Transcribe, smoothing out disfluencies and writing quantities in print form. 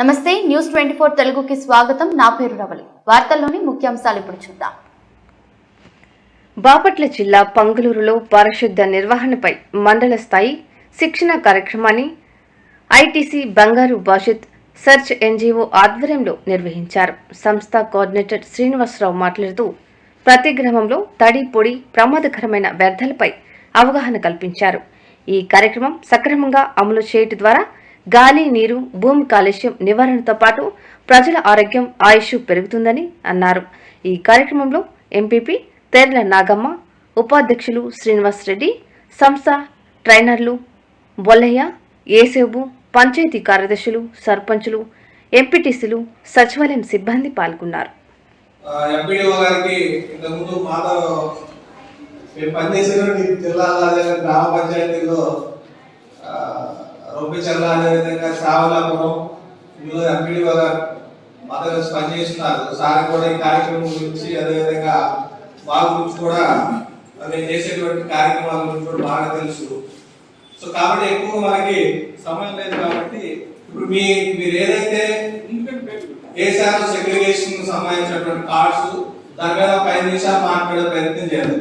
నమస్తే న్యూస్ 24 తెలుగుకి స్వాగతం. నా పేరు రవలి. వార్తల్లోని ముఖ్యాంశాలు ఇప్పుడు చూద్దాం. బాపట్ల జిల్లా పంగులూరులో పారిశుద్ధ నిర్వహణపై మండల స్థాయి శిక్షణ కార్యక్రమాన్ని ఐటీసీ బంగారు బాషిత్ సెర్చ్ ఎన్జీఓ ఆధ్వర్యంలో నిర్వహించారు. సంస్థ కోఆర్డినేటర్ శ్రీనివాసరావు మాట్లాడుతూ ప్రతి గ్రామంలో తడి పొడి ప్రమాదకరమైన వ్యర్థాలపై అవగాహన కల్పించారు. ఈ కార్యక్రమం సక్రమంగా అమలు చేయడం ద్వారా గాలి, నీరు, భూమి కాలుష్యం నివారణతో పాటు ప్రజల ఆరోగ్యం, ఆయుష్ పెరుగుతుందని అన్నారు. ఈ కార్యక్రమంలో ఎంపీపీ తేర్ల నాగమ్మ, ఉపాధ్యక్షులు శ్రీనివాస్ రెడ్డి, సంస్థ ట్రైనర్లు బొల్లయ్య, ఏసేబు, పంచాయతీ కార్యదర్శులు, సర్పంచులు, ఎంపీటీసీలు, సచివాలయం సిబ్బంది పాల్గొన్నారు. రొంపిచర్ల అదేవిధంగా సావలాపురం ఇందులో ఎంపీడీఓ గారు మాతో కలిసి పనిచేస్తున్నారు. సార్ కూడా ఈ కార్యక్రమం గురించి అదేవిధంగా వాళ్ళ గురించి కూడా మేము చేసేటువంటి కార్యక్రమాల గురించి కూడా బాగా తెలుసు. సో కాబట్టి ఎక్కువ మనకి సమయం లేదు కాబట్టి ఇప్పుడు మీరు ఏదైతే వేసారో సెగ్రిగేషన్ సంబంధించినటువంటి కార్డ్స్ దాని మీద ఒక 5 నిమిషాలు మాట్లాడే ప్రయత్నం చేయాలి.